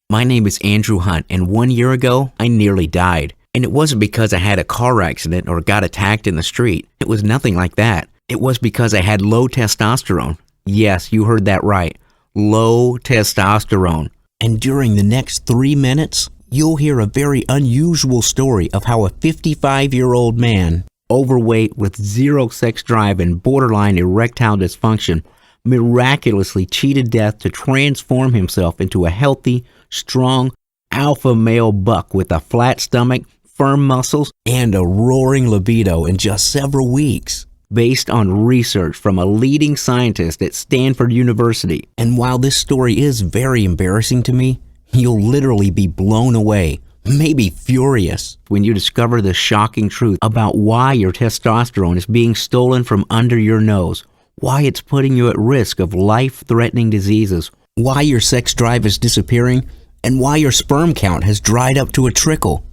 My name is Andrew Hunt, and 1 year ago, I nearly died. And it wasn't because I had a car accident or got attacked in the street. It was nothing like that. It was because I had low testosterone. Yes, you heard that right. Low testosterone. And during the next 3 minutes, you'll hear a very unusual story of how a 55-year-old man, overweight with zero sex drive and borderline erectile dysfunction, miraculously cheated death to transform himself into a healthy, strong, alpha male buck with a flat stomach, firm muscles, and a roaring libido in just several weeks, based on research from a leading scientist at Stanford University. And while this story is very embarrassing to me, you'll literally be blown away, maybe furious, when you discover the shocking truth about why your testosterone is being stolen from under your nose, why it's putting you at risk of life-threatening diseases, why your sex drive is disappearing, and why your sperm count has dried up to a trickle.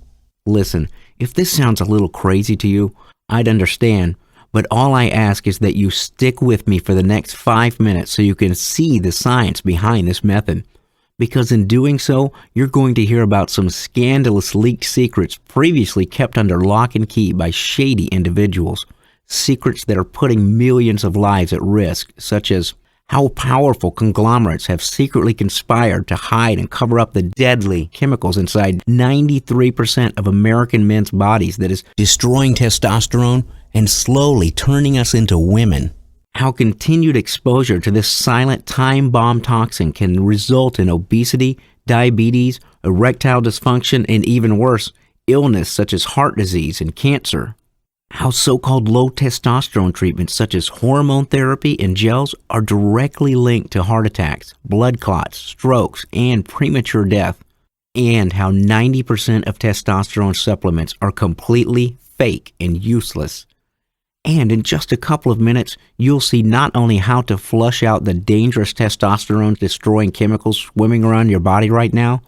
Listen, if this sounds a little crazy to you, I'd understand, but all I ask is that you stick with me for the next 5 minutes so you can see the science behind this method. Because in doing so, you're going to hear about some scandalous leaked secrets previously kept under lock and key by shady individuals. Secrets that are putting millions of lives at risk, such as how powerful conglomerates have secretly conspired to hide and cover up the deadly chemicals inside 93% of American men's bodies that is destroying testosterone and slowly turning us into women. How continued exposure to this silent time bomb toxin can result in obesity, diabetes, erectile dysfunction, and even worse, illness such as heart disease and cancer. How so-called low testosterone treatments such as hormone therapy and gels are directly linked to heart attacks, blood clots, strokes, and premature death. And how 90% of testosterone supplements are completely fake and useless. And in just a couple of minutes, you'll see not only how to flush out the dangerous testosterone-destroying chemicals swimming around your body right now,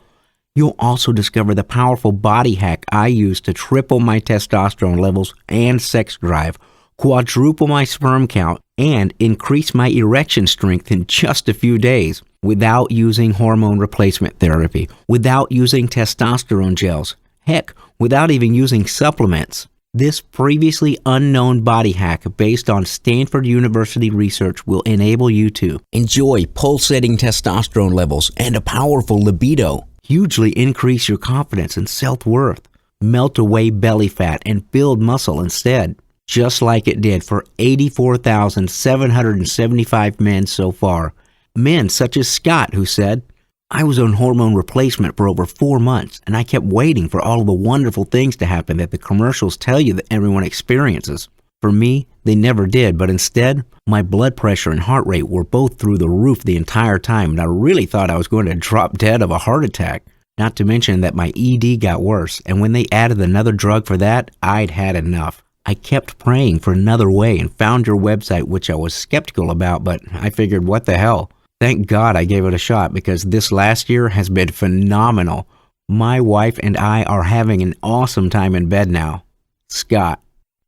you'll also discover the powerful body hack I use to triple my testosterone levels and sex drive, quadruple my sperm count, and increase my erection strength in just a few days without using hormone replacement therapy, without using testosterone gels, heck, without even using supplements. This previously unknown body hack based on Stanford University research will enable you to enjoy pulsating testosterone levels and a powerful libido, hugely increase your confidence and self-worth, melt away belly fat and build muscle instead, just like it did for 84,775 men so far. Men such as Scott, who said, "I was on hormone replacement for over 4 months, and I kept waiting for all the wonderful things to happen that the commercials tell you that everyone experiences. For me, they never did, but instead, my blood pressure and heart rate were both through the roof the entire time, and I really thought I was going to drop dead of a heart attack. Not to mention that my ED got worse, and when they added another drug for that, I'd had enough. I kept praying for another way and found your website, which I was skeptical about, but I figured, what the hell? Thank God I gave it a shot because this last year has been phenomenal. My wife and I are having an awesome time in bed now." Scott.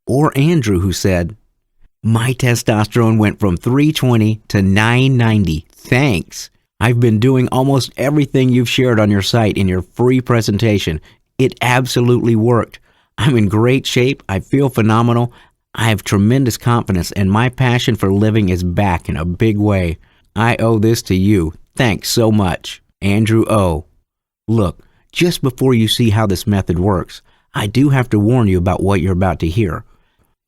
Or Andrew, who said, "My testosterone went from 320 to 990. Thanks. I've been doing almost everything you've shared on your site in your free presentation. It absolutely worked. I'm in great shape. I feel phenomenal. I have tremendous confidence, and my passion for living is back in a big way. I owe this to you. Thanks so much." Andrew O. Look, just before you see how this method works, I do have to warn you about what you're about to hear.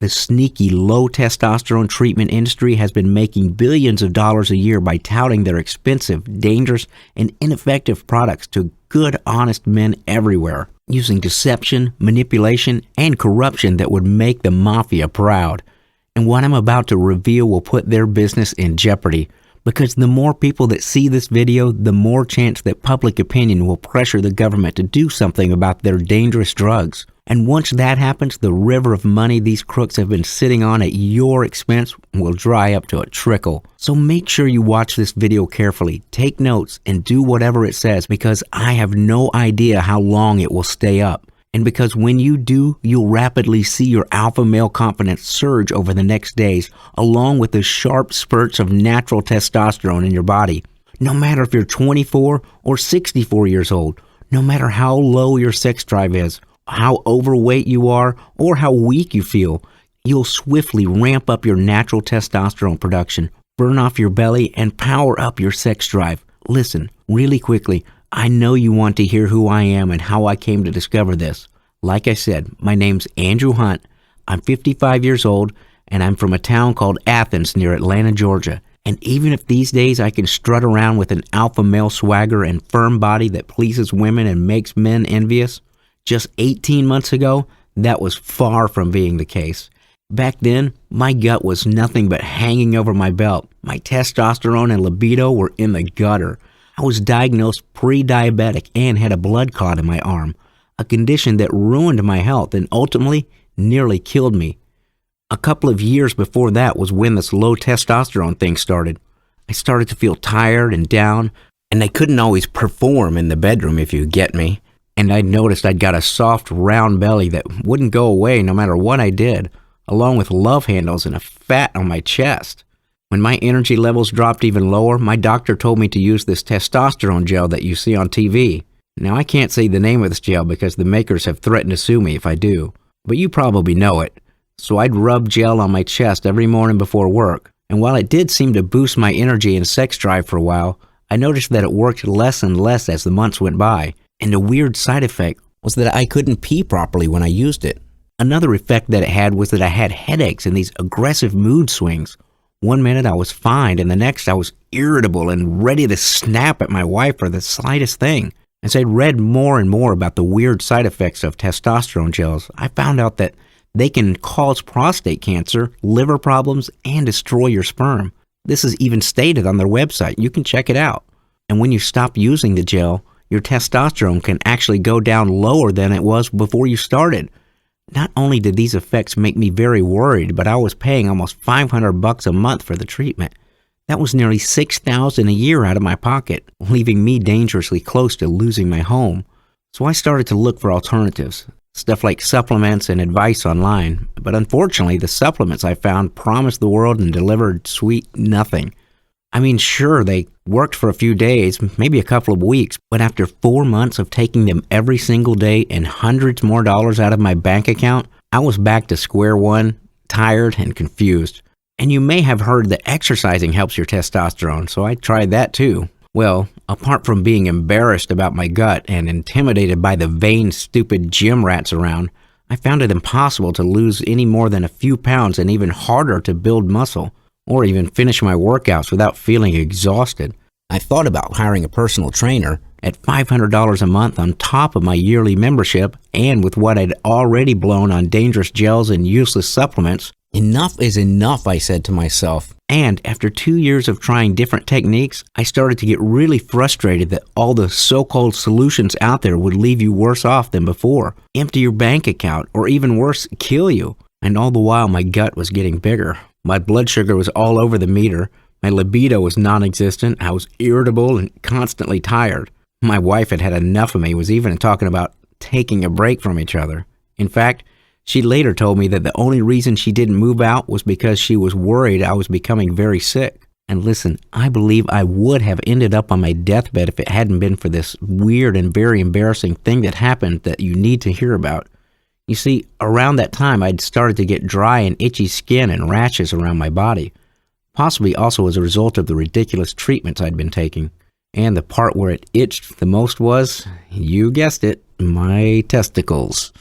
The sneaky low testosterone treatment industry has been making billions of dollars a year by touting their expensive, dangerous, and ineffective products to good, honest men everywhere, using deception, manipulation, and corruption that would make the mafia proud. And what I'm about to reveal will put their business in jeopardy, because the more people that see this video, the more chance that public opinion will pressure the government to do something about their dangerous drugs. And once that happens, the river of money these crooks have been sitting on at your expense will dry up to a trickle. So make sure you watch this video carefully, take notes, and do whatever it says, because I have no idea how long it will stay up. And because when you do, you'll rapidly see your alpha male confidence surge over the next days, along with the sharp spurts of natural testosterone in your body. No matter if you're 24 or 64 years old, no matter how low your sex drive is, how overweight you are, or how weak you feel, you'll swiftly ramp up your natural testosterone production, burn off your belly, and power up your sex drive. Listen, really quickly, I know you want to hear who I am and how I came to discover this. Like I said, my name's Andrew Hunt. I'm 55 years old, and I'm from a town called Athens near Atlanta, Georgia. And even if these days I can strut around with an alpha male swagger and firm body that pleases women and makes men envious, just 18 months ago, that was far from being the case. Back then, my gut was nothing but hanging over my belt. My testosterone and libido were in the gutter. I was diagnosed pre-diabetic and had a blood clot in my arm, a condition that ruined my health and ultimately nearly killed me. A couple of years before that was when this low testosterone thing started. I started to feel tired and down, and I couldn't always perform in the bedroom, if you get me. And I noticed I'd got a soft, round belly that wouldn't go away no matter what I did, along with love handles and a fat on my chest. When my energy levels dropped even lower, my doctor told me to use this testosterone gel that you see on TV. Now, I can't say the name of this gel because the makers have threatened to sue me if I do, but you probably know it. So I'd rub gel on my chest every morning before work, and while it did seem to boost my energy and sex drive for a while, I noticed that it worked less and less as the months went by, and a weird side effect was that I couldn't pee properly when I used it. Another effect that it had was that I had headaches and these aggressive mood swings. One minute I was fine, and the next I was irritable and ready to snap at my wife for the slightest thing. As I read more and more about the weird side effects of testosterone gels, I found out that they can cause prostate cancer, liver problems, and destroy your sperm. This is even stated on their website. You can check it out. And when you stop using the gel, your testosterone can actually go down lower than it was before you started. Not only did these effects make me very worried, but I was paying almost $500 a month for the treatment. That was nearly $6,000 a year out of my pocket, leaving me dangerously close to losing my home. So I started to look for alternatives. Stuff like supplements and advice online, but unfortunately the supplements I found promised the world and delivered sweet nothing. I mean, sure, they worked for a few days, maybe a couple of weeks, but after 4 months of taking them every single day and hundreds more dollars out of my bank account, I was back to square one, tired and confused. And you may have heard that exercising helps your testosterone, so I tried that too. Well, apart from being embarrassed about my gut and intimidated by the vain, stupid gym rats around, I found it impossible to lose any more than a few pounds and even harder to build muscle, or even finish my workouts without feeling exhausted. I thought about hiring a personal trainer at $500 a month on top of my yearly membership, and with what I'd already blown on dangerous gels and useless supplements, enough is enough, I said to myself. And after 2 years of trying different techniques, I started to get really frustrated that all the so-called solutions out there would leave you worse off than before, empty your bank account, or even worse, kill you. And all the while, my gut was getting bigger. My blood sugar was all over the meter. My libido was non-existent. I was irritable and constantly tired. My wife had had enough of me, was even talking about taking a break from each other. In fact, she later told me that the only reason she didn't move out was because she was worried I was becoming very sick. And listen, I believe I would have ended up on my deathbed if it hadn't been for this weird and very embarrassing thing that happened that you need to hear about. You see, around that time I'd started to get dry and itchy skin and rashes around my body, possibly also as a result of the ridiculous treatments I'd been taking. And the part where it itched the most was, you guessed it, my testicles.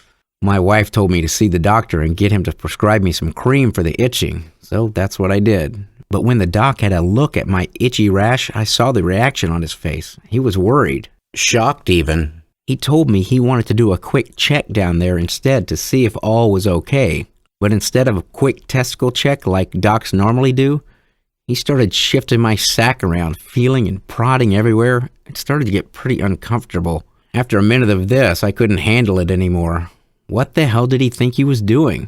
My wife told me to see the doctor and get him to prescribe me some cream for the itching, so that's what I did. But when the doc had a look at my itchy rash, I saw the reaction on his face. He was worried, shocked even. He told me he wanted to do a quick check down there instead to see if all was okay. But instead of a quick testicle check like docs normally do, he started shifting my sack around, feeling and prodding everywhere. It started to get pretty uncomfortable. After a minute of this, I couldn't handle it anymore. What the hell did he think he was doing?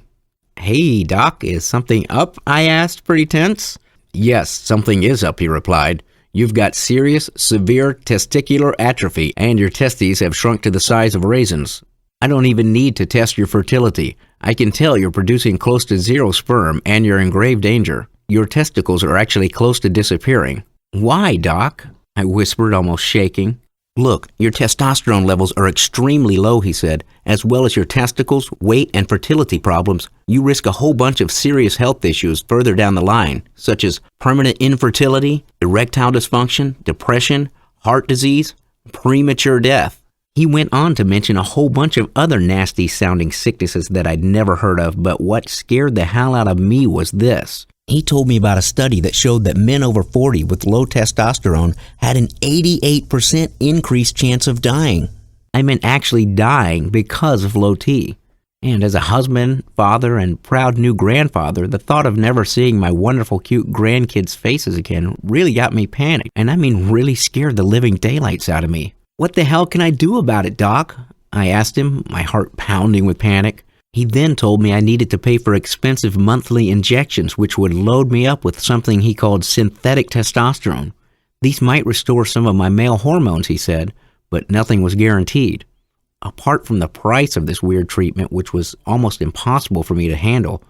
"Hey, Doc, is something up?" I asked, pretty tense. "Yes, something is up," he replied. "You've got serious, severe testicular atrophy, and your testes have shrunk to the size of raisins. I don't even need to test your fertility. I can tell you're producing close to zero sperm, and you're in grave danger. Your testicles are actually close to disappearing." "Why, Doc?" I whispered, almost shaking. Look, your testosterone levels are extremely low, he said, as well as your testicles, weight, and fertility problems. You risk a whole bunch of serious health issues further down the line, such as permanent infertility, erectile dysfunction, depression, heart disease, premature death. He went on to mention a whole bunch of other nasty-sounding sicknesses that I'd never heard of, but what scared the hell out of me was this. He told me about a study that showed that men over 40 with low testosterone had an 88% increased chance of dying. I meant actually dying because of low T. And as a husband, father, and proud new grandfather, the thought of never seeing my wonderful cute grandkids' faces again really got me panicked, and I mean really scared the living daylights out of me. What the hell can I do about it, Doc? I asked him, my heart pounding with panic. He then told me I needed to pay for expensive monthly injections which would load me up with something he called synthetic testosterone. These might restore some of my male hormones, he said, but nothing was guaranteed. Apart from the price of this weird treatment, which was almost impossible for me to handle,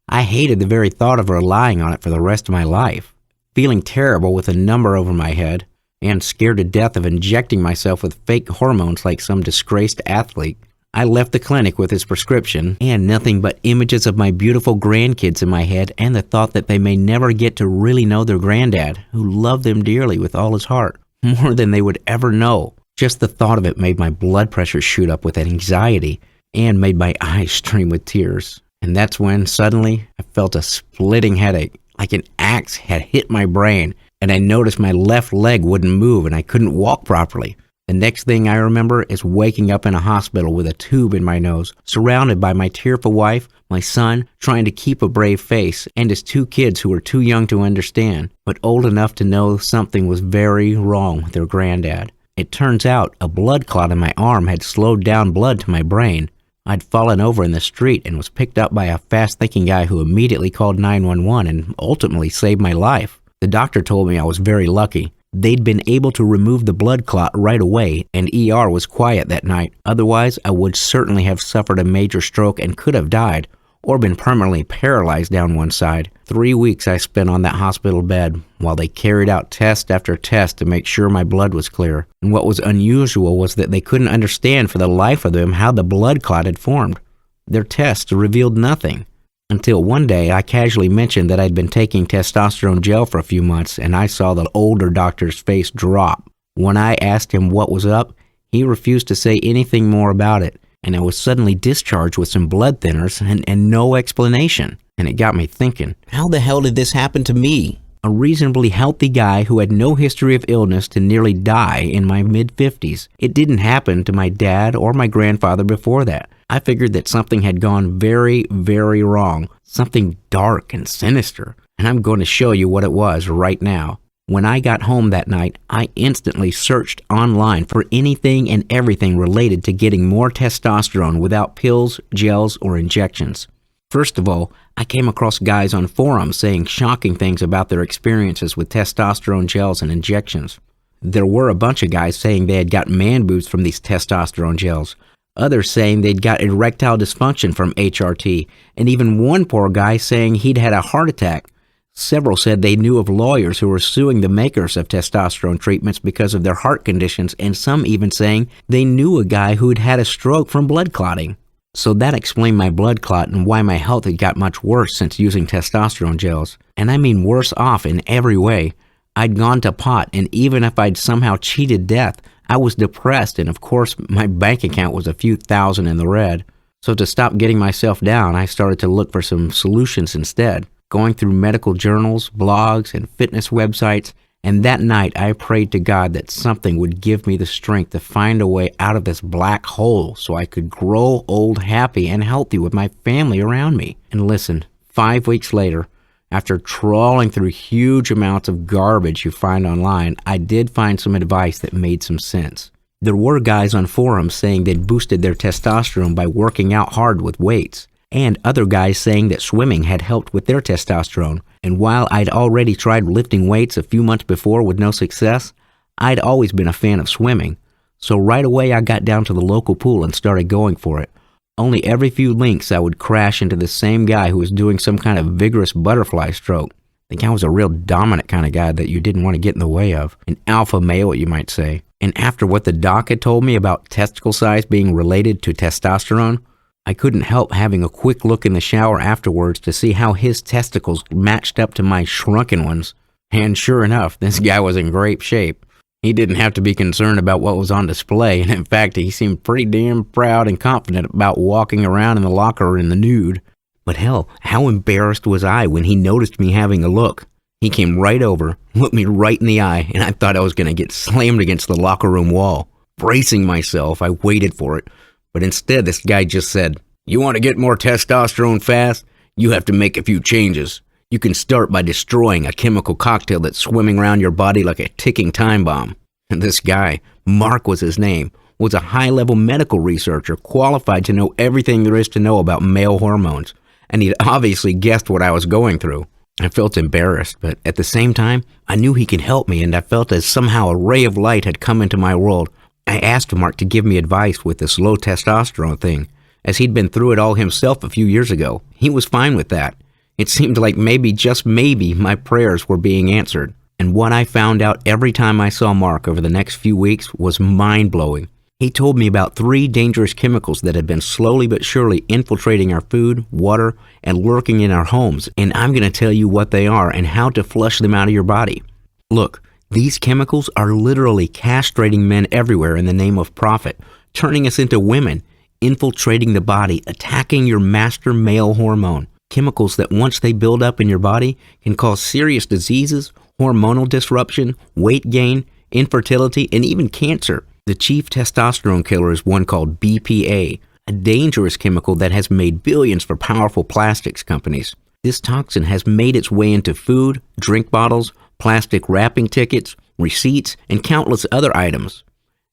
I hated the very thought of relying on it for the rest of my life. Feeling terrible with a number over my head, and scared to death of injecting myself with fake hormones like some disgraced athlete, I left the clinic with his prescription and nothing but images of my beautiful grandkids in my head and the thought that they may never get to really know their granddad, who loved them dearly with all his heart, more than they would ever know. Just the thought of it made my blood pressure shoot up with anxiety and made my eyes stream with tears. And that's when, suddenly, I felt a splitting headache, like an axe had hit my brain, and I noticed my left leg wouldn't move and I couldn't walk properly. The next thing I remember is waking up in a hospital with a tube in my nose, surrounded by my tearful wife, my son, trying to keep a brave face, and his 2 kids who were too young to understand, but old enough to know something was very wrong with their granddad. It turns out a blood clot in my arm had slowed down blood to my brain. I'd fallen over in the street and was picked up by a fast-thinking guy who immediately called 911 and ultimately saved my life. The doctor told me I was very lucky. They'd been able to remove the blood clot right away, and ER was quiet that night. Otherwise, I would certainly have suffered a major stroke and could have died, or been permanently paralyzed down one side. 3 weeks I spent on that hospital bed, while they carried out test after test to make sure my blood was clear. And what was unusual was that they couldn't understand for the life of them how the blood clot had formed. Their tests revealed nothing. Until one day, I casually mentioned that I'd been taking testosterone gel for a few months, and I saw the older doctor's face drop. When I asked him what was up, he refused to say anything more about it, and I was suddenly discharged with some blood thinners and no explanation. And it got me thinking, how the hell did this happen to me? A reasonably healthy guy who had no history of illness to nearly die in my mid-50s. It didn't happen to my dad or my grandfather before that. I figured that something had gone very, very wrong, something dark and sinister, and I'm going to show you what it was right now. When I got home that night, I instantly searched online for anything and everything related to getting more testosterone without pills, gels, or injections. First of all, I came across guys on forums saying shocking things about their experiences with testosterone gels and injections. There were a bunch of guys saying they had got man boobs from these testosterone gels, others saying they'd got erectile dysfunction from HRT, and even one poor guy saying he'd had a heart attack. Several said they knew of lawyers who were suing the makers of testosterone treatments because of their heart conditions, and some even saying they knew a guy who'd had a stroke from blood clotting. So that explained my blood clot and why my health had got much worse since using testosterone gels. And I mean worse off in every way. I'd gone to pot, and even if I'd somehow cheated death, I was depressed, and of course my bank account was a few thousand in the red. So to stop getting myself down, I started to look for some solutions instead, going through medical journals, blogs, and fitness websites. And that night I prayed to God that something would give me the strength to find a way out of this black hole so I could grow old happy and healthy with my family around me. And listen, 5 weeks later, after trawling through huge amounts of garbage you find online, I did find some advice that made some sense. There were guys on forums saying they'd boosted their testosterone by working out hard with weights, and other guys saying that swimming had helped with their testosterone. And while I'd already tried lifting weights a few months before with no success, I'd always been a fan of swimming. So right away I got down to the local pool and started going for it. Only every few links I would crash into the same guy who was doing some kind of vigorous butterfly stroke. The guy was a real dominant kind of guy that you didn't want to get in the way of. An alpha male, you might say. And after what the doc had told me about testicle size being related to testosterone, I couldn't help having a quick look in the shower afterwards to see how his testicles matched up to my shrunken ones. And sure enough, this guy was in great shape. He didn't have to be concerned about what was on display, and in fact, he seemed pretty damn proud and confident about walking around in the locker in the nude. But hell, how embarrassed was I when he noticed me having a look? He came right over, looked me right in the eye, and I thought I was going to get slammed against the locker room wall. Bracing myself, I waited for it, but instead this guy just said, "You want to get more testosterone fast? You have to make a few changes. You can start by destroying a chemical cocktail that's swimming around your body like a ticking time bomb." And this guy, Mark was his name, was a high-level medical researcher qualified to know everything there is to know about male hormones, and he'd obviously guessed what I was going through. I felt embarrassed, but at the same time, I knew he could help me, and I felt as somehow a ray of light had come into my world. I asked Mark to give me advice with this low testosterone thing, as he'd been through it all himself a few years ago. He was fine with that. It seemed like maybe, just maybe, my prayers were being answered. And what I found out every time I saw Mark over the next few weeks was mind-blowing. He told me about 3 dangerous chemicals that had been slowly but surely infiltrating our food, water, and lurking in our homes, and I'm going to tell you what they are and how to flush them out of your body. Look, these chemicals are literally castrating men everywhere in the name of profit, turning us into women, infiltrating the body, attacking your master male hormone. Chemicals that once they build up in your body can cause serious diseases, hormonal disruption, weight gain, infertility, and even cancer. The chief testosterone killer is one called BPA, a dangerous chemical that has made billions for powerful plastics companies. This toxin has made its way into food, drink bottles, plastic wrapping tickets, receipts, and countless other items.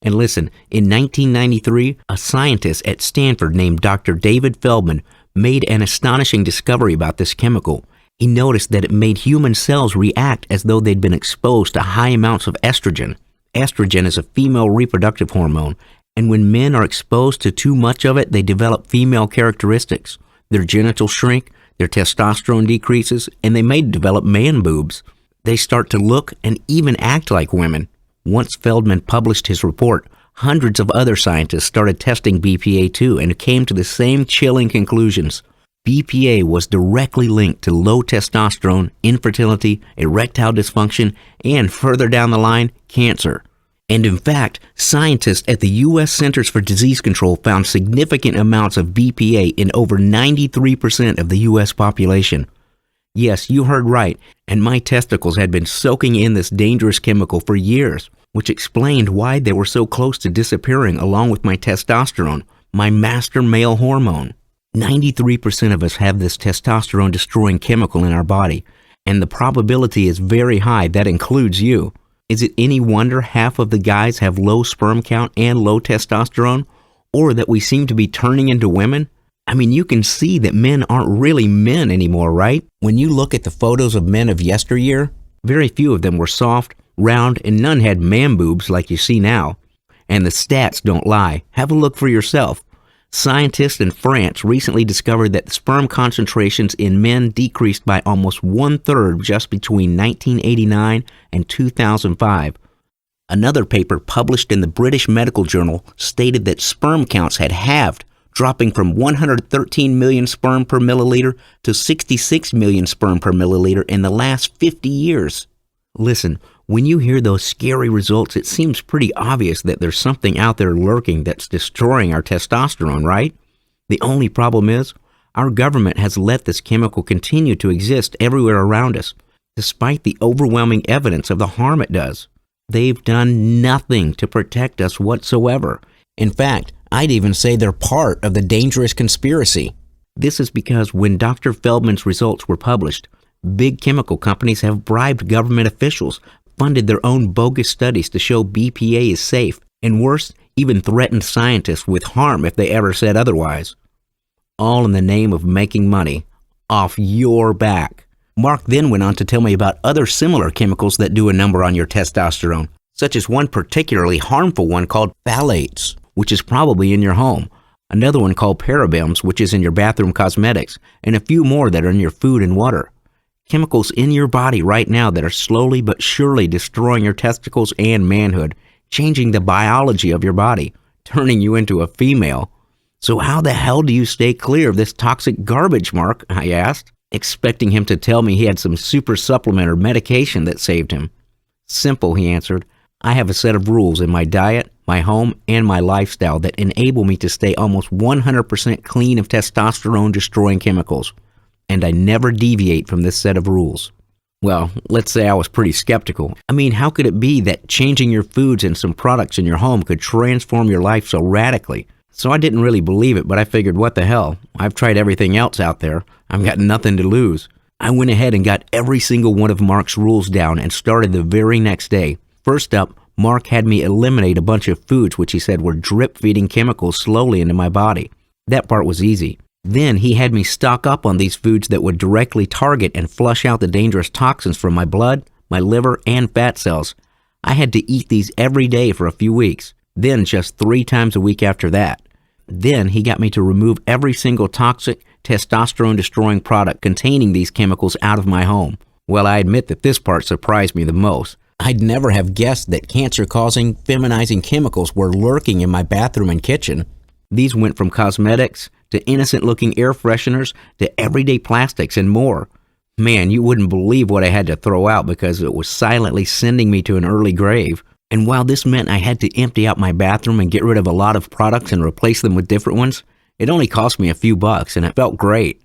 And listen, in 1993, a scientist at Stanford named Dr. David Feldman made an astonishing discovery about this chemical. He noticed that it made human cells react as though they'd been exposed to high amounts of estrogen. Estrogen is a female reproductive hormone, and when men are exposed to too much of it, they develop female characteristics. Their genitals shrink, their testosterone decreases, and they may develop man boobs. They start to look and even act like women. Once Feldman published his report, hundreds of other scientists started testing BPA too and came to the same chilling conclusions. BPA was directly linked to low testosterone, infertility, erectile dysfunction, and further down the line, cancer. And in fact, scientists at the U.S. Centers for Disease Control found significant amounts of BPA in over 93% of the U.S. population. Yes, you heard right, and my testicles had been soaking in this dangerous chemical for years, which explained why they were so close to disappearing along with my testosterone, my master male hormone. 93% of us have this testosterone-destroying chemical in our body, and the probability is very high that includes you. Is it any wonder half of the guys have low sperm count and low testosterone, or that we seem to be turning into women? I mean, you can see that men aren't really men anymore, right? When you look at the photos of men of yesteryear, very few of them were soft, round, and none had man boobs like you see now. And the stats don't lie. Have a look for yourself. Scientists in France recently discovered that sperm concentrations in men decreased by almost 1/3 just between 1989 and 2005. Another paper published in the British Medical Journal stated that sperm counts had halved, dropping from 113 million sperm per milliliter to 66 million sperm per milliliter in the last 50 years. Listen, when you hear those scary results, it seems pretty obvious that there's something out there lurking that's destroying our testosterone, right? The only problem is, our government has let this chemical continue to exist everywhere around us, despite the overwhelming evidence of the harm it does. They've done nothing to protect us whatsoever. In fact, I'd even say they're part of the dangerous conspiracy. This is because when Dr. Feldman's results were published, big chemical companies have bribed government officials, funded their own bogus studies to show BPA is safe, and worse, even threatened scientists with harm if they ever said otherwise. All in the name of making money off your back. Mark then went on to tell me about other similar chemicals that do a number on your testosterone, such as one particularly harmful one called phthalates, which is probably in your home, another one called parabens, which is in your bathroom cosmetics, and a few more that are in your food and water. Chemicals in your body right now that are slowly but surely destroying your testicles and manhood, changing the biology of your body, turning you into a female. So how the hell do you stay clear of this toxic garbage, Mark? I asked, expecting him to tell me he had some super supplement or medication that saved him. Simple, he answered. I have a set of rules in my diet, my home, and my lifestyle that enable me to stay almost 100% clean of testosterone-destroying chemicals. And I never deviate from this set of rules. Well, let's say I was pretty skeptical. I mean, how could it be that changing your foods and some products in your home could transform your life so radically? So I didn't really believe it, but I figured, what the hell? I've tried everything else out there. I've got nothing to lose. I went ahead and got every single one of Mark's rules down and started the very next day. First up, Mark had me eliminate a bunch of foods which he said were drip-feeding chemicals slowly into my body. That part was easy. Then he had me stock up on these foods that would directly target and flush out the dangerous toxins from my blood, my liver, and fat cells. I had to eat these every day for a few weeks, then just 3 times a week after that. Then he got me to remove every single toxic, testosterone-destroying product containing these chemicals out of my home. Well, I admit that this part surprised me the most. I'd never have guessed that cancer-causing, feminizing chemicals were lurking in my bathroom and kitchen. These went from cosmetics to innocent-looking air fresheners to everyday plastics and more. Man, you wouldn't believe what I had to throw out because it was silently sending me to an early grave. And while this meant I had to empty out my bathroom and get rid of a lot of products and replace them with different ones, it only cost me a few bucks and it felt great.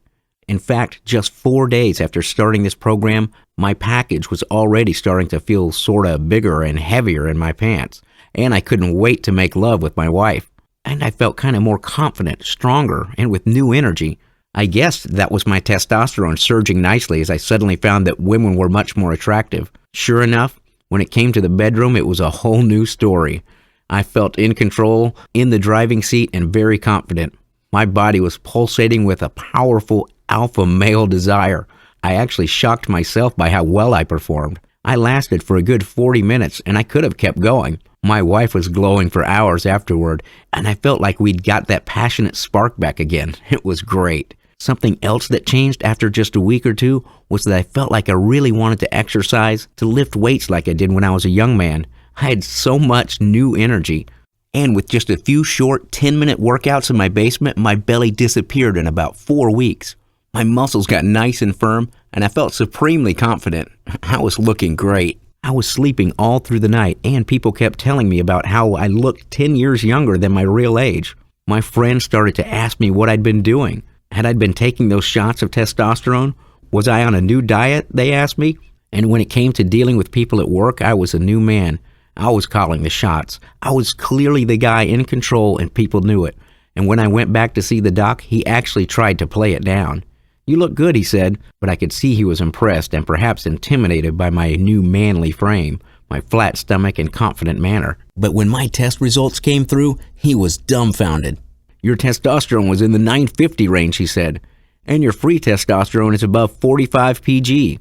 In fact, just 4 days after starting this program, my package was already starting to feel sorta bigger and heavier in my pants, and I couldn't wait to make love with my wife. And I felt kind of more confident, stronger, and with new energy. I guess that was my testosterone surging nicely as I suddenly found that women were much more attractive. Sure enough, when it came to the bedroom, it was a whole new story. I felt in control, in the driving seat, and very confident. My body was pulsating with a powerful alpha male desire. I actually shocked myself by how well I performed. I lasted for a good 40 minutes, and I could have kept going. My wife was glowing for hours afterward, and I felt like we'd got that passionate spark back again. It was great. Something else that changed after just a week or two was that I felt like I really wanted to exercise, to lift weights like I did when I was a young man. I had so much new energy. And with just a few short 10-minute workouts in my basement, my belly disappeared in about 4 weeks. My muscles got nice and firm, and I felt supremely confident. I was looking great. I was sleeping all through the night, and people kept telling me about how I looked 10 years younger than my real age. My friends started to ask me what I'd been doing. Had I been taking those shots of testosterone? Was I on a new diet, they asked me. And when it came to dealing with people at work, I was a new man. I was calling the shots. I was clearly the guy in control, and people knew it. And when I went back to see the doc, he actually tried to play it down. "You look good," he said, but I could see he was impressed and perhaps intimidated by my new manly frame, my flat stomach and confident manner. But when my test results came through, he was dumbfounded. "Your testosterone was in the 950 range," he said, "and your free testosterone is above 45 pg.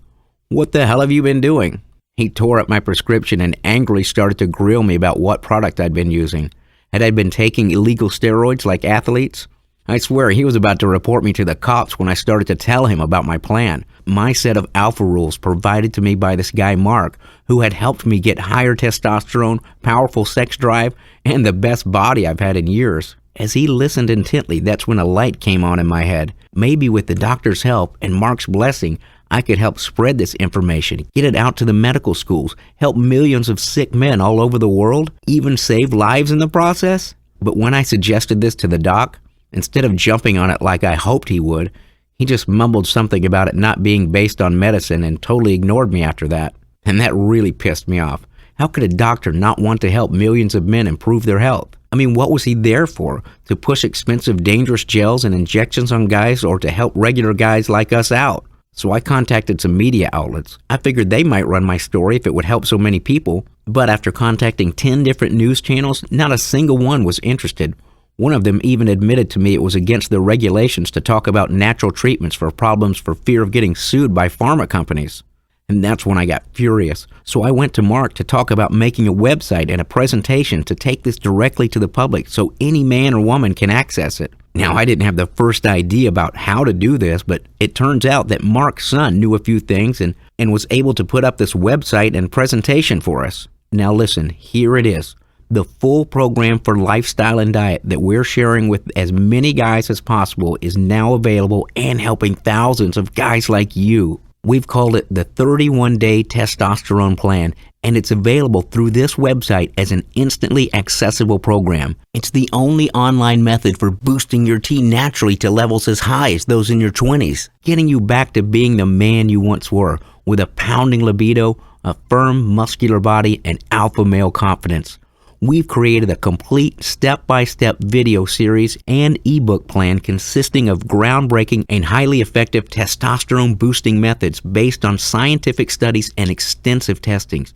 What the hell have you been doing?" He tore up my prescription and angrily started to grill me about what product I'd been using. Had I been taking illegal steroids like athletes? I swear he was about to report me to the cops when I started to tell him about my plan. My set of alpha rules provided to me by this guy Mark, who had helped me get higher testosterone, powerful sex drive, and the best body I've had in years. As he listened intently, that's when a light came on in my head. Maybe with the doctor's help and Mark's blessing, I could help spread this information, get it out to the medical schools, help millions of sick men all over the world, even save lives in the process. But when I suggested this to the doc, instead of jumping on it like I hoped he would, he just mumbled something about it not being based on medicine and totally ignored me after that. And that really pissed me off. How could a doctor not want to help millions of men improve their health? I mean, what was he there for? To push expensive, dangerous gels and injections on guys, or to help regular guys like us out? So I contacted some media outlets. I figured they might run my story if it would help so many people. But after contacting 10 different news channels, not a single one was interested. One of them even admitted to me it was against the regulations to talk about natural treatments for problems for fear of getting sued by pharma companies. And that's when I got furious. So I went to Mark to talk about making a website and a presentation to take this directly to the public so any man or woman can access it. Now, I didn't have the first idea about how to do this, but it turns out that Mark's son knew a few things and was able to put up this website and presentation for us. Now listen, here it is. The full program for lifestyle and diet that we're sharing with as many guys as possible is now available and helping thousands of guys like you. We've called it the 31-Day Testosterone Plan, and it's available through this website as an instantly accessible program. It's the only online method for boosting your T naturally to levels as high as those in your 20s, getting you back to being the man you once were, with a pounding libido, a firm, muscular body, and alpha male confidence. We've created a complete step-by-step video series and ebook plan consisting of groundbreaking and highly effective testosterone boosting methods based on scientific studies and extensive testings.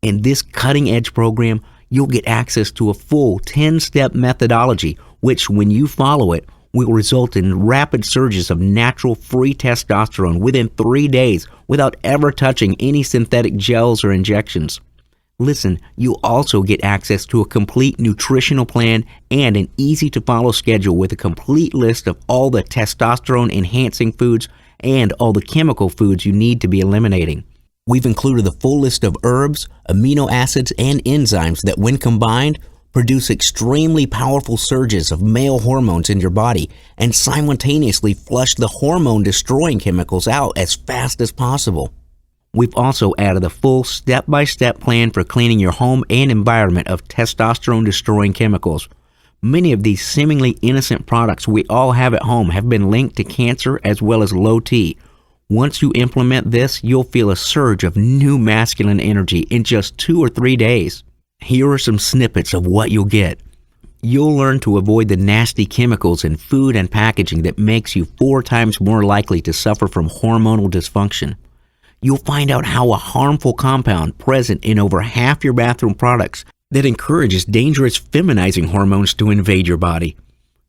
In this cutting-edge program, you'll get access to a full 10-step methodology, which, when you follow it, will result in rapid surges of natural free testosterone within 3 days without ever touching any synthetic gels or injections. Listen, you'll also get access to a complete nutritional plan and an easy-to-follow schedule with a complete list of all the testosterone-enhancing foods and all the chemical foods you need to be eliminating. We've included a full list of herbs, amino acids, and enzymes that, when combined, produce extremely powerful surges of male hormones in your body and simultaneously flush the hormone-destroying chemicals out as fast as possible. We've also added a full step-by-step plan for cleaning your home and environment of testosterone-destroying chemicals. Many of these seemingly innocent products we all have at home have been linked to cancer as well as low T. Once you implement this, you'll feel a surge of new masculine energy in just 2 or 3 days. Here are some snippets of what you'll get. You'll learn to avoid the nasty chemicals in food and packaging that makes you 4 times more likely to suffer from hormonal dysfunction. You'll find out how a harmful compound present in over half your bathroom products that encourages dangerous feminizing hormones to invade your body.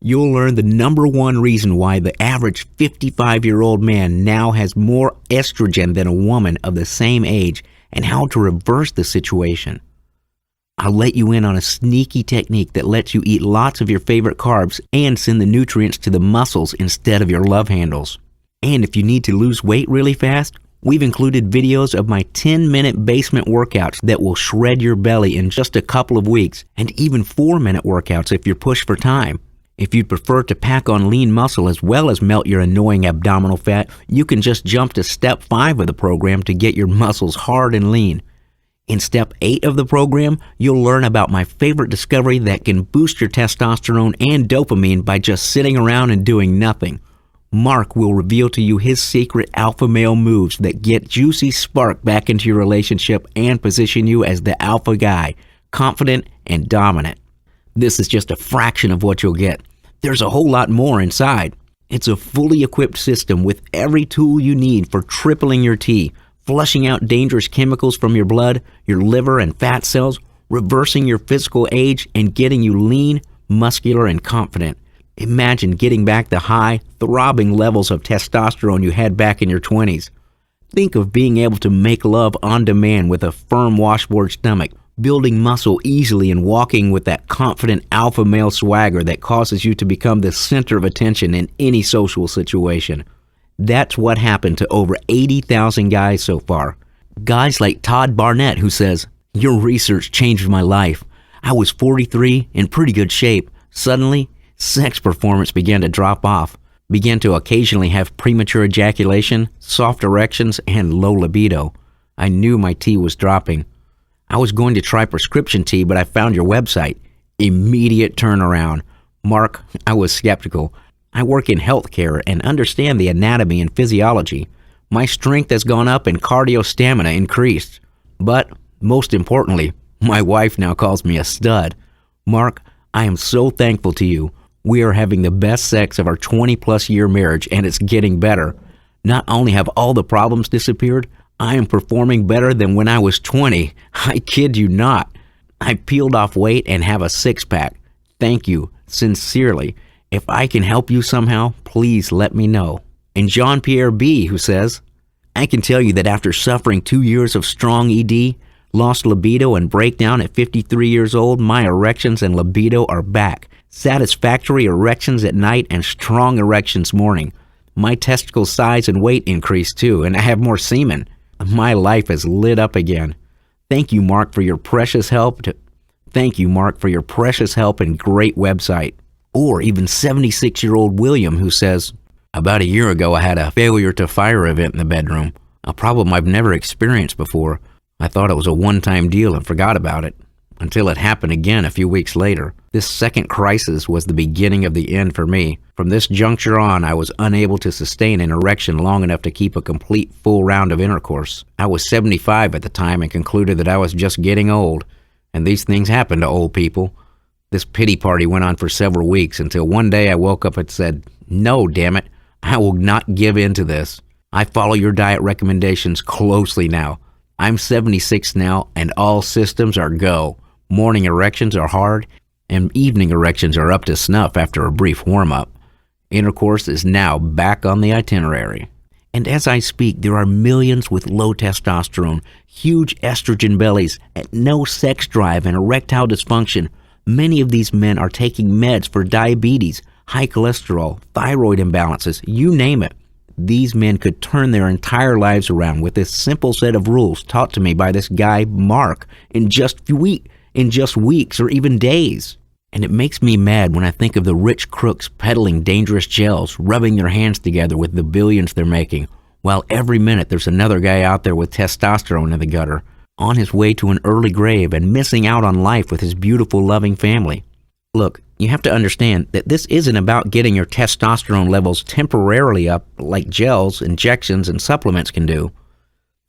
You'll learn the number one reason why the average 55-year-old man now has more estrogen than a woman of the same age and how to reverse the situation. I'll let you in on a sneaky technique that lets you eat lots of your favorite carbs and send the nutrients to the muscles instead of your love handles. And if you need to lose weight really fast, we've included videos of my 10-minute basement workouts that will shred your belly in just a couple of weeks, and even 4-minute workouts if you're pushed for time. If you'd prefer to pack on lean muscle as well as melt your annoying abdominal fat, you can just jump to step 5 of the program to get your muscles hard and lean. In step 8 of the program, you'll learn about my favorite discovery that can boost your testosterone and dopamine by just sitting around and doing nothing. Mark will reveal to you his secret alpha male moves that get juicy spark back into your relationship and position you as the alpha guy, confident and dominant. This is just a fraction of what you'll get. There's a whole lot more inside. It's a fully equipped system with every tool you need for tripling your T, flushing out dangerous chemicals from your blood, your liver and fat cells, reversing your physical age, and getting you lean, muscular, and confident. Imagine getting back the high, throbbing levels of testosterone you had back in your 20s. Think of being able to make love on demand with a firm washboard stomach, building muscle easily and walking with that confident alpha male swagger that causes you to become the center of attention in any social situation. That's what happened to over 80,000 guys so far. Guys like Todd Barnett, who says, "Your research changed my life. I was 43, in pretty good shape. Suddenly, sex performance began to drop off, began to occasionally have premature ejaculation, soft erections, and low libido. I knew my T was dropping. I was going to try prescription T, but I found your website. Immediate turnaround. Mark, I was skeptical. I work in healthcare and understand the anatomy and physiology. My strength has gone up and cardio stamina increased. But, most importantly, my wife now calls me a stud. Mark, I am so thankful to you. We are having the best sex of our 20-plus year marriage, and it's getting better. Not only have all the problems disappeared, I am performing better than when I was 20. I kid you not. I peeled off weight and have a six-pack. Thank you, sincerely. If I can help you somehow, please let me know." And Jean Pierre B., who says, "I can tell you that after suffering 2 years of strong ED, lost libido and breakdown at 53 years old, my erections and libido are back. satisfactory erections at night and strong erections morning. My testicle size and weight increased too, and I have more semen. My life is lit up again. Thank you, Mark, for your precious help. Thank you, Mark, for your precious help and great website. Or even 76-year-old William, who says, about a year ago I had a failure to fire event in the bedroom, a problem I've never experienced before. I thought it was a one-time deal and forgot about it, until it happened again a few weeks later. This second crisis was the beginning of the end for me. From this juncture on, I was unable to sustain an erection long enough to keep a complete full round of intercourse. I was 75 at the time and concluded that I was just getting old. And these things happen to old people. This pity party went on for several weeks until one day I woke up and said, no, damn it, I will not give in to this. I follow your diet recommendations closely now. I'm 76 now and all systems are go. Morning erections are hard and evening erections are up to snuff after a brief warm-up. Intercourse is now back on the itinerary. And as I speak, there are millions with low testosterone, huge estrogen bellies, no sex drive, and erectile dysfunction. Many of these men are taking meds for diabetes, high cholesterol, thyroid imbalances, you name it. These men could turn their entire lives around with this simple set of rules taught to me by this guy, Mark, in just weeks or even days. And it makes me mad when I think of the rich crooks peddling dangerous gels, rubbing their hands together with the billions they're making, while every minute there's another guy out there with testosterone in the gutter, on his way to an early grave and missing out on life with his beautiful, loving family. Look, you have to understand that this isn't about getting your testosterone levels temporarily up like gels, injections, and supplements can do.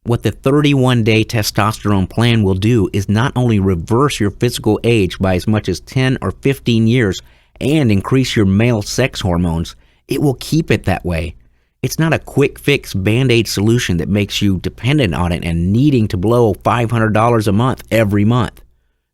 What the 31-day testosterone plan will do is not only reverse your physical age by as much as 10 or 15 years and increase your male sex hormones, it will keep it that way. It's not a quick fix Band-Aid solution that makes you dependent on it and needing to blow $500 a month every month.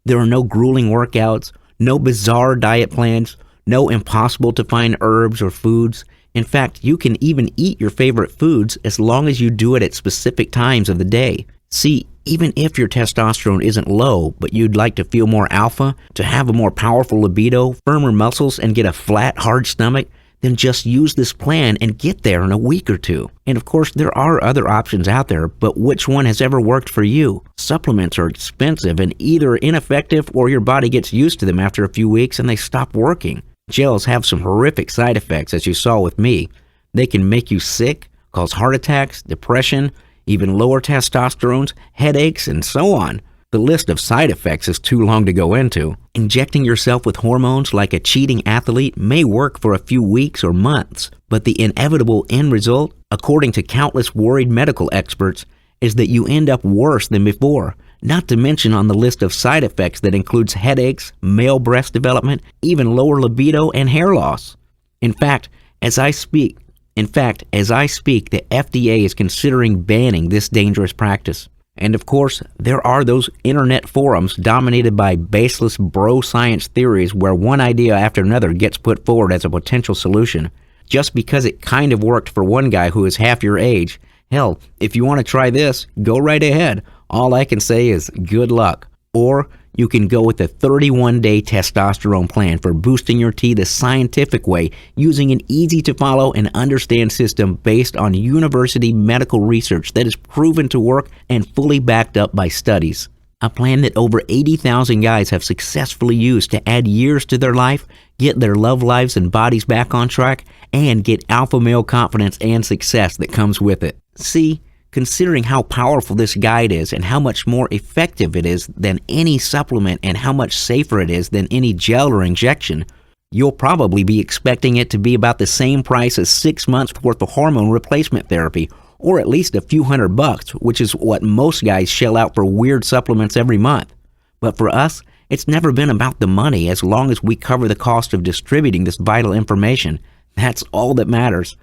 There are no grueling workouts, no bizarre diet plans, no impossible to find herbs or foods. In fact, you can even eat your favorite foods as long as you do it at specific times of the day. See, even if your testosterone isn't low, but you'd like to feel more alpha, to have a more powerful libido, firmer muscles, and get a flat, hard stomach, then just use this plan and get there in a week or two. And of course, there are other options out there, but which one has ever worked for you? Supplements are expensive and either ineffective or your body gets used to them after a few weeks and they stop working. Gels have some horrific side effects, as you saw with me. They can make you sick, cause heart attacks, depression, even lower testosterone, headaches, and so on. The list of side effects is too long to go into. Injecting yourself with hormones like a cheating athlete may work for a few weeks or months, but the inevitable end result, according to countless worried medical experts, is that you end up worse than before. Not to mention on the list of side effects that includes headaches, male breast development, even lower libido and hair loss. In fact, as I speak, the FDA is considering banning this dangerous practice. And of course, there are those internet forums dominated by baseless bro science theories where one idea after another gets put forward as a potential solution. Just because it kind of worked for one guy who is half your age. Hell, if you want to try this, go right ahead. All I can say is good luck. Or you can go with the 31-day testosterone plan for boosting your T the scientific way using an easy-to-follow and understand system based on university medical research that is proven to work and fully backed up by studies. A plan that over 80,000 guys have successfully used to add years to their life, get their love lives and bodies back on track, and get alpha male confidence and success that comes with it. See, considering how powerful this guide is and how much more effective it is than any supplement and how much safer it is than any gel or injection, you'll probably be expecting it to be about the same price as 6 months worth of hormone replacement therapy, or at least a few $100, which is what most guys shell out for weird supplements every month. But for us, it's never been about the money as long as we cover the cost of distributing this vital information. That's all that matters.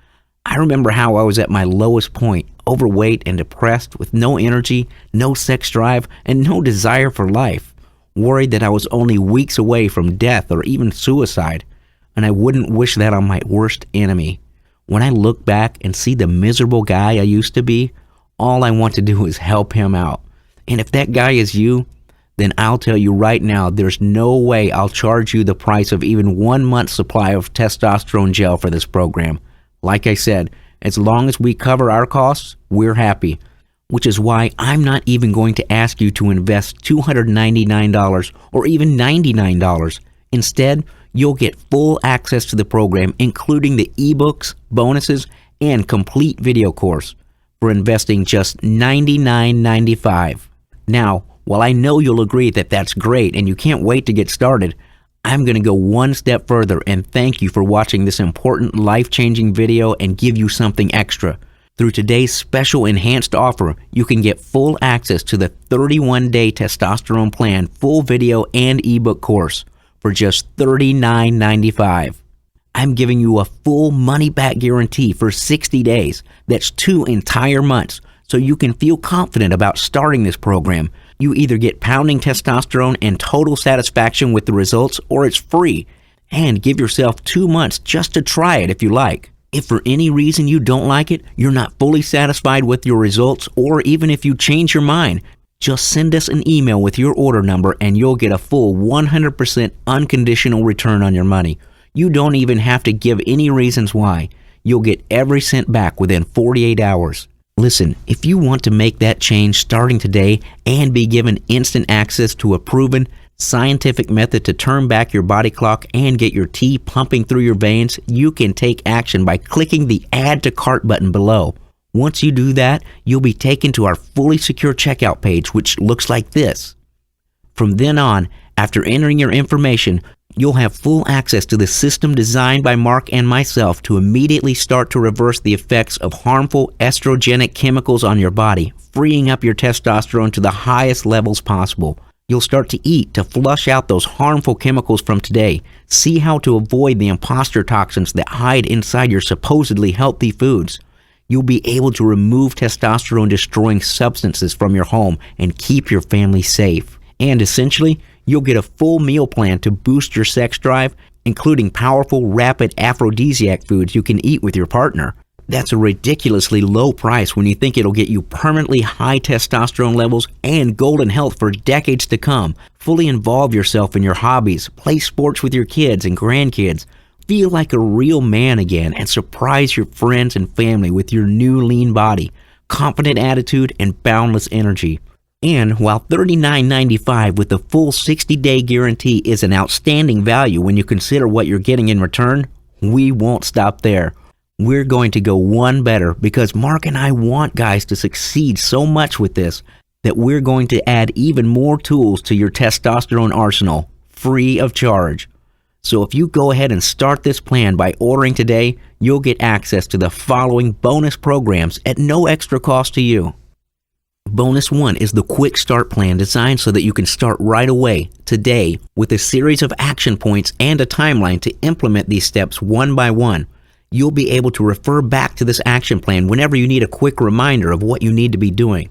I remember how I was at my lowest point, overweight and depressed, with no energy, no sex drive, and no desire for life, worried that I was only weeks away from death or even suicide, and I wouldn't wish that on my worst enemy. When I look back and see the miserable guy I used to be, all I want to do is help him out. And if that guy is you, then I'll tell you right now, there's no way I'll charge you the price of even 1 month's supply of testosterone gel for this program. Like I said, as long as we cover our costs, we're happy. Which is why I'm not even going to ask you to invest $299 or even $99. Instead, you'll get full access to the program, including the ebooks, bonuses, and complete video course for investing just $99.95. Now, while I know you'll agree that that's great and you can't wait to get started, I'm going to go one step further and thank you for watching this important life-changing video and give you something extra. Through today's special enhanced offer, you can get full access to the 31-day Testosterone Plan full video and ebook course for just $39.95. I'm giving you a full money-back guarantee for 60 days. That's 2 entire months, so you can feel confident about starting this program. You either get pounding testosterone and total satisfaction with the results, or it's free. And give yourself 2 months just to try it if you like. If for any reason you don't like it, you're not fully satisfied with your results, or even if you change your mind, just send us an email with your order number and you'll get a full 100% unconditional return on your money. You don't even have to give any reasons why. You'll get every cent back within 48 hours. Listen, if you want to make that change starting today and be given instant access to a proven, scientific method to turn back your body clock and get your T pumping through your veins, you can take action by clicking the Add to Cart button below. Once you do that, you'll be taken to our fully secure checkout page, which looks like this. From then on, after entering your information, you'll have full access to the system designed by Mark and myself to immediately start to reverse the effects of harmful estrogenic chemicals on your body, freeing up your testosterone to the highest levels possible. You'll start to eat to flush out those harmful chemicals from today. See how to avoid the imposter toxins that hide inside your supposedly healthy foods. You'll be able to remove testosterone-destroying substances from your home and keep your family safe. And essentially, you'll get a full meal plan to boost your sex drive, including powerful, rapid aphrodisiac foods you can eat with your partner. That's a ridiculously low price when you think it'll get you permanently high testosterone levels and golden health for decades to come. Fully involve yourself in your hobbies, play sports with your kids and grandkids, feel like a real man again, and surprise your friends and family with your new lean body, confident attitude, and boundless energy. And while $39.95 with the full 60-day guarantee is an outstanding value when you consider what you're getting in return, we won't stop there. We're going to go one better because Mark and I want guys to succeed so much with this that we're going to add even more tools to your testosterone arsenal, free of charge. So if you go ahead and start this plan by ordering today, you'll get access to the following bonus programs at no extra cost to you. Bonus 1 is the Quick Start Plan designed so that you can start right away, today, with a series of action points and a timeline to implement these steps one by one. You'll be able to refer back to this action plan whenever you need a quick reminder of what you need to be doing.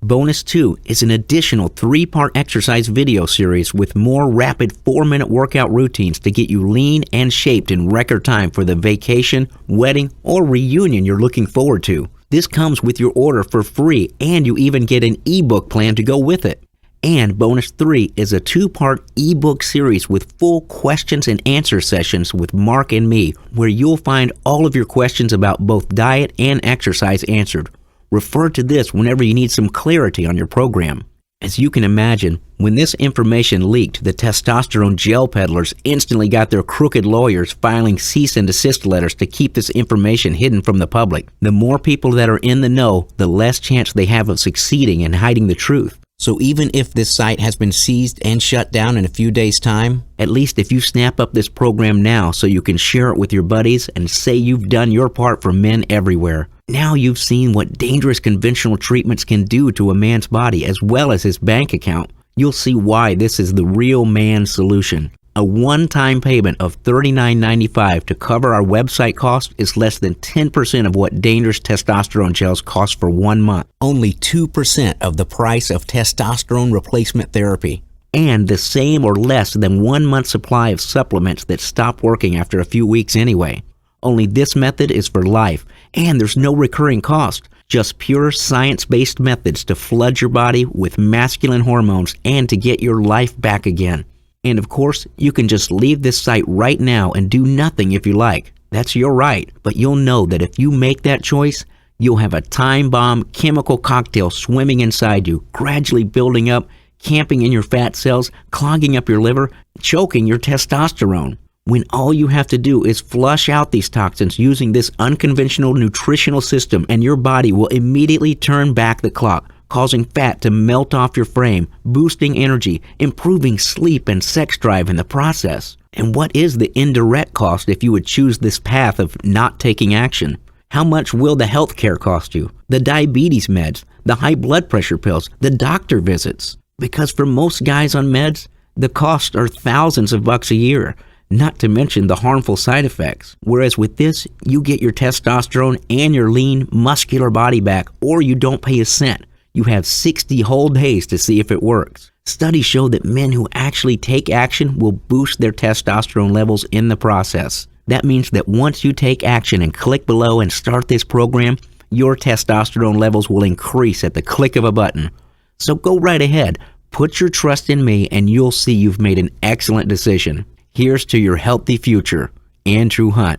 Bonus 2 is an additional 3-part exercise video series with more rapid 4-minute workout routines to get you lean and shaped in record time for the vacation, wedding, or reunion you're looking forward to. This comes with your order for free, and you even get an ebook plan to go with it. And Bonus 3 is a 2-part ebook series with full questions and answer sessions with Mark and me, where you'll find all of your questions about both diet and exercise answered. Refer to this whenever you need some clarity on your program. As you can imagine, when this information leaked, the testosterone gel peddlers instantly got their crooked lawyers filing cease and desist letters to keep this information hidden from the public. The more people that are in the know, the less chance they have of succeeding in hiding the truth. So even if this site has been seized and shut down in a few days' time, at least if you snap up this program now so you can share it with your buddies and say you've done your part for men everywhere. Now you've seen what dangerous conventional treatments can do to a man's body as well as his bank account. You'll see why this is the real man solution. A one-time payment of $39.95 to cover our website cost is less than 10% of what dangerous testosterone gels cost for 1 month. Only 2% of the price of testosterone replacement therapy. And the same or less than 1 month supply of supplements that stop working after a few weeks anyway. Only this method is for life, and there's no recurring cost. Just pure science-based methods to flood your body with masculine hormones and to get your life back again. And of course, you can just leave this site right now and do nothing if you like. That's your right, but you'll know that if you make that choice, you'll have a time bomb chemical cocktail swimming inside you, gradually building up, camping in your fat cells, clogging up your liver, choking your testosterone. When all you have to do is flush out these toxins using this unconventional nutritional system, and your body will immediately turn back the clock, causing fat to melt off your frame, boosting energy, improving sleep and sex drive in the process. And what is the indirect cost if you would choose this path of not taking action? How much will the health care cost you? The diabetes meds, the high blood pressure pills, the doctor visits? Because for most guys on meds, the costs are thousands of bucks a year, not to mention the harmful side effects. Whereas with this, you get your testosterone and your lean, muscular body back, or you don't pay a cent. You have 60 whole days to see if it works. Studies show that men who actually take action will boost their testosterone levels in the process. That means that once you take action and click below and start this program, your testosterone levels will increase at the click of a button. So go right ahead, put your trust in me, and you'll see you've made an excellent decision. Here's to your healthy future, Andrew Hunt.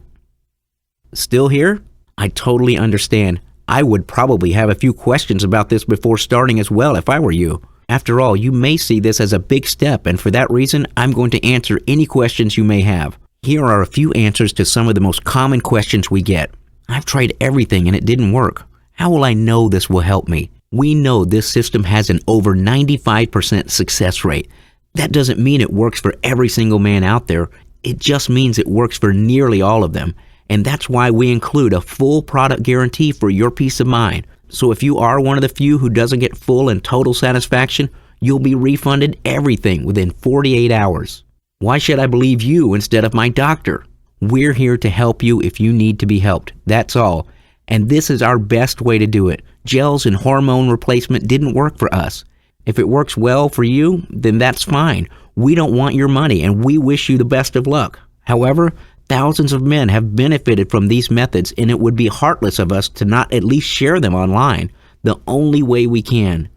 Still here? I totally understand. I would probably have a few questions about this before starting as well if I were you. After all, you may see this as a big step, and for that reason, I'm going to answer any questions you may have. Here are a few answers to some of the most common questions we get. I've tried everything and it didn't work. How will I know this will help me? We know this system has an over 95% success rate. That doesn't mean it works for every single man out there. It just means it works for nearly all of them. And that's why we include a full product guarantee for your peace of mind. So if you are one of the few who doesn't get full and total satisfaction, you'll be refunded everything within 48 hours. Why should I believe you instead of my doctor? We're here to help you if you need to be helped. That's all. And this is our best way to do it. Gels and hormone replacement didn't work for us. If it works well for you, then that's fine. We don't want your money and we wish you the best of luck. However, thousands of men have benefited from these methods, and it would be heartless of us to not at least share them online, the only way we can.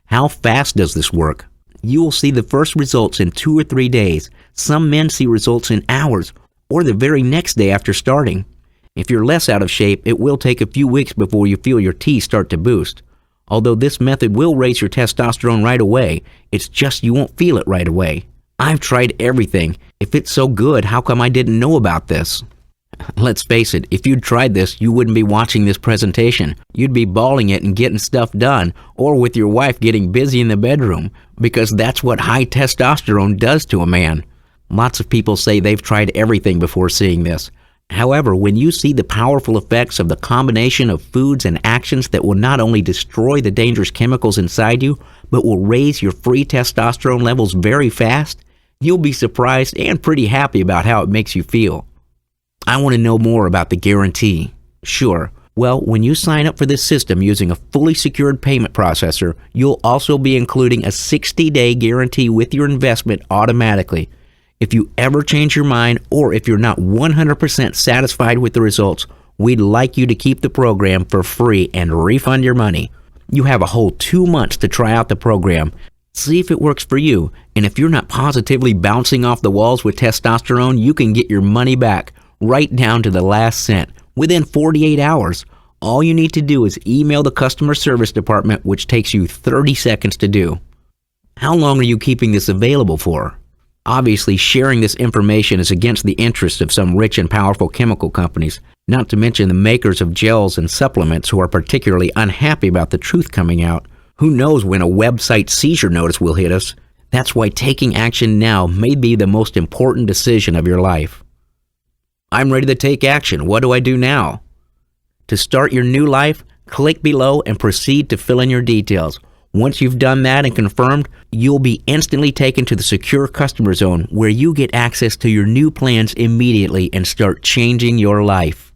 How fast does this work? You will see the first results in 2 or 3 days. Some men see results in hours or the very next day after starting. If you're less out of shape, it will take a few weeks before you feel your T start to boost. Although this method will raise your testosterone right away, it's just you won't feel it right away. I've tried everything. If it's so good, how come I didn't know about this? Let's face it, if you'd tried this, you wouldn't be watching this presentation. You'd be bawling it and getting stuff done, or with your wife getting busy in the bedroom, because that's what high testosterone does to a man. Lots of people say they've tried everything before seeing this. However, when you see the powerful effects of the combination of foods and actions that will not only destroy the dangerous chemicals inside you, but will raise your free testosterone levels very fast, you'll be surprised and pretty happy about how it makes you feel. I want to know more about the guarantee. Sure. Well, when you sign up for this system using a fully secured payment processor, you'll also be including a 60-day guarantee with your investment automatically. If you ever change your mind, or if you're not 100% satisfied with the results, we'd like you to keep the program for free and refund your money. You have a whole 2 months to try out the program. See if it works for you, and if you're not positively bouncing off the walls with testosterone, you can get your money back, right down to the last cent, within 48 hours. All you need to do is email the customer service department, which takes you 30 seconds to do. How long are you keeping this available for? Obviously, sharing this information is against the interests of some rich and powerful chemical companies, not to mention the makers of gels and supplements who are particularly unhappy about the truth coming out. Who knows when a website seizure notice will hit us? That's why taking action now may be the most important decision of your life. I'm ready to take action. What do I do now? To start your new life, click below and proceed to fill in your details. Once you've done that and confirmed, you'll be instantly taken to the secure customer zone where you get access to your new plans immediately and start changing your life.